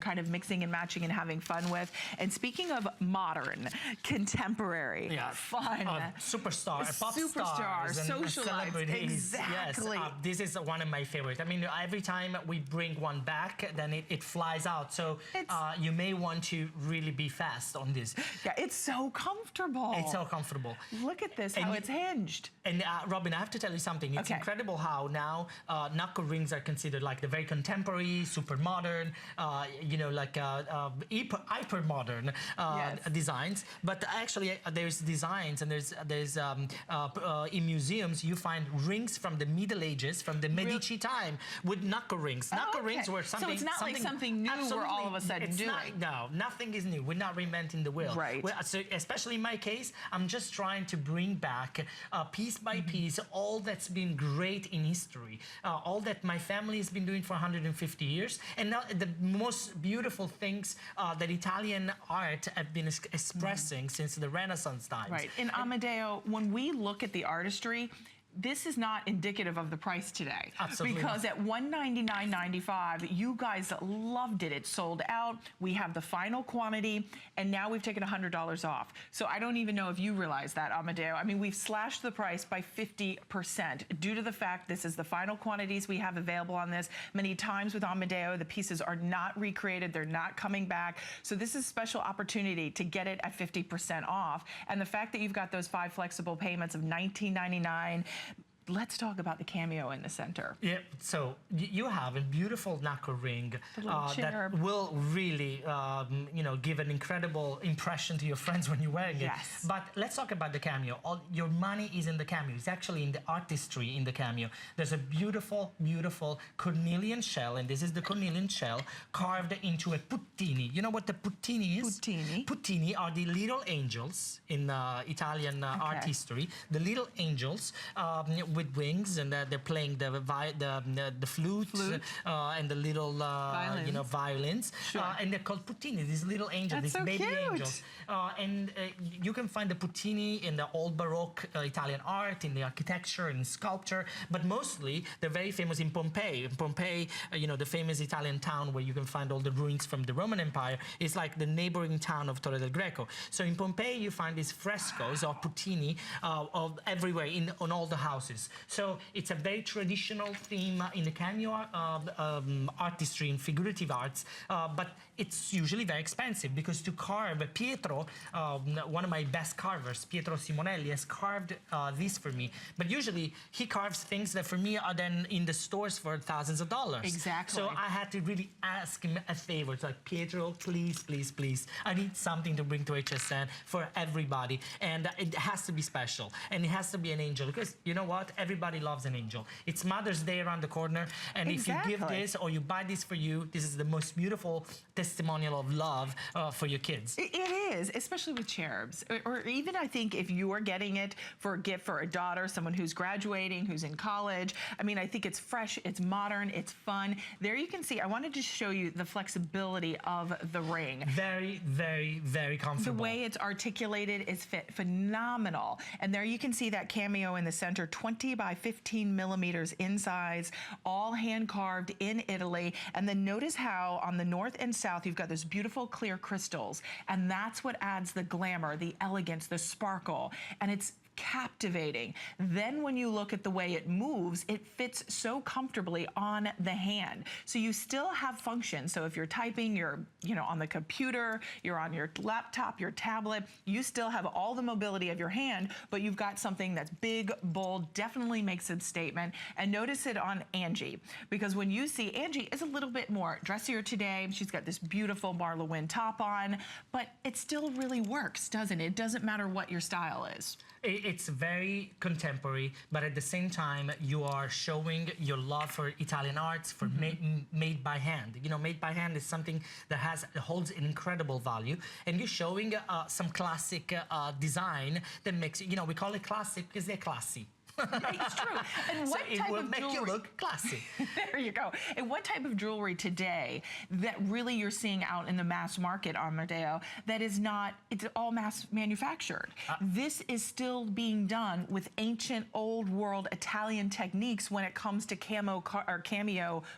kind of mixing and matching and having fun with. And speaking of modern, contemporary, fun, superstar, pop stars, socialites, exactly. Yes, this is one of my favorites. I mean, every time we bring one back, then it flies out. So you may want to really be fast on this. Yeah, it's so comfortable. It's so comfortable. Look at this, how it's hinged. And Robin, I have to tell you something. It's incredible how now knuckle rings are considered like the very contemporary, super modern, you know, like hyper modern designs. But actually, there's designs, and there's in museums you find rings from the Middle Ages, from the Medici time, with knuckle rings. Knuckle rings were something. So it's not like something new we're all of a sudden doing. No, nothing is new. We're not reinventing the wheel. Right. So especially in my case, I'm just trying to bring back piece by piece all that's been great in history, all that my family has been doing for 150 years, and now the most beautiful things that Italian art have been expressing since the Renaissance times. Right. In Amedeo, when we look at the artistry, this is not indicative of the price today. Absolutely. Because at $199.95, you guys loved it. It sold out. We have the final quantity, and now we've taken $100 off. So I don't even know if you realize that, Amedeo. I mean, we've slashed the price by 50% due to the fact this is the final quantities we have available on this. Many times with Amedeo, the pieces are not recreated. They're not coming back. So this is a special opportunity to get it at 50% off. And the fact that you've got those 5 flexible payments of $19.99. Let's talk about the cameo in the center. Yeah, so you have a beautiful knuckle ring that will really, you know, give an incredible impression to your friends when you're wearing it. Yes. But let's talk about the cameo. All your money is in the cameo. It's actually in the artistry in the cameo. There's a beautiful, beautiful cornelian shell, and this is the cornelian shell carved into a puttini. You know what the puttini is? Puttini. Puttini are the little angels in Italian art history. The little angels with wings, and they're playing the flute, and the little you know, violins, and they're called puttini. These little angels, these baby angels, and you can find the puttini in the old Baroque Italian art, in the architecture and sculpture, but mostly they're very famous in Pompeii. In Pompeii, you know, the famous Italian town where you can find all the ruins from the Roman Empire, is like the neighboring town of Torre del Greco. So in Pompeii, you find these frescoes of puttini of everywhere on all the houses. So it's a very traditional theme in the cameo artistry and figurative arts, but it's usually very expensive, because to carve Pietro, one of my best carvers, Pietro Simonelli, has carved this for me. But usually he carves things that for me are then in the stores for thousands of dollars. Exactly. So I had to really ask him a favor. It's like, Pietro, please, please, please, I need something to bring to HSN for everybody, and it has to be special, and it has to be an angel, because you know what? Everybody loves an angel. It's Mother's Day around the corner, and if you give this or you buy this for you, this is the most beautiful testimonial of love for your kids. It is, especially with cherubs, or even I think if you are getting it for a gift for a daughter, someone who's graduating, who's in college. I mean, I think it's fresh, it's modern, it's fun. There you can see, I wanted to show you the flexibility of the ring. Very, very, very comfortable. The way it's articulated is phenomenal. And there you can see that cameo in the center, 20 by 15 millimeters in size, all hand carved in Italy. And then notice how on the north and south, you've got those beautiful clear crystals. And that's what adds the glamour, the elegance, the sparkle. And it's captivating. Then when you look at the way it moves, it fits so comfortably on the hand. So you still have function. So if you're typing, you're, you know, on the computer, you're on your laptop, your tablet, you still have all the mobility of your hand, but you've got something that's big, bold, definitely makes a statement. And notice it on Angie, because when you see Angie is a little bit more dressier today. She's got this beautiful Marla Wynn top on, but it still really works, doesn't it? It doesn't matter what your style is. It's very contemporary, but at the same time, you are showing your love for Italian arts, for made by hand. You know, made by hand is something that holds an incredible value, and you're showing some classic design that makes, you know, we call it classic because they're classy. It's true. And what so type it will of make jewelry? you look classy. There you go. And what type of jewelry today that really you're seeing out in the mass market, Amedeo, that is not, it's all mass manufactured. This is still being done with ancient, old world Italian techniques when it comes to cameo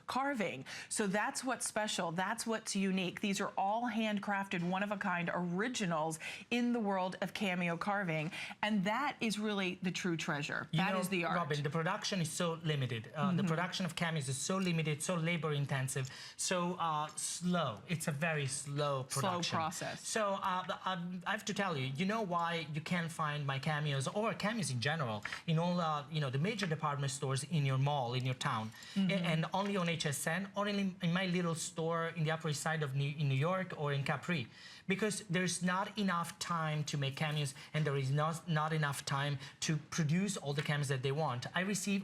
carving. So that's what's special. That's what's unique. These are all handcrafted, one-of-a-kind originals in the world of cameo carving. And that is really the true treasure. That is the art. Robin, the production is so limited. The production of cameos is so limited, so labor intensive, so slow. It's a very slow production. Slow process. So I have to tell you, you know why you can't find my cameos or cameos in general in all the major department stores in your mall, in your town, and only on HSN or in my little store in the Upper East Side of in New York or in Capri. Because there's not enough time to make cameos, and there is not enough time to produce all the cameos that they want.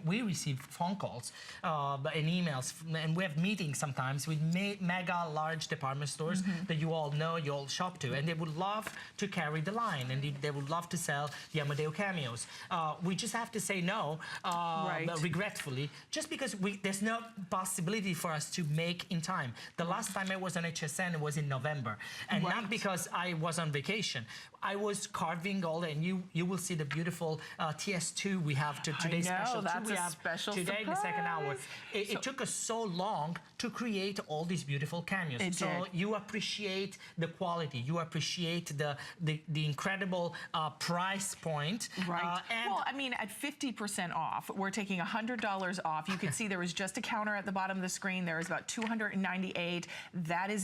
We receive phone calls and emails, and we have meetings sometimes with mega large department stores that you all know, you all shop to, and they would love to carry the line, and they would love to sell the Amedeo cameos. We just have to say no, regretfully, just because there's no possibility for us to make in time. The last time I was on HSN, it was in November, and not because I was on vacation. I was carving all, and you will see the beautiful TS2 we have today's special. That's we a have special today in the second hour. It took us so long to create all these beautiful cameos. It so did. you appreciate the quality, you appreciate the incredible price point. Right. Well, I mean, at 50% off, we're taking $100 off. You can see there was just a counter at the bottom of the screen. There is about 298. That is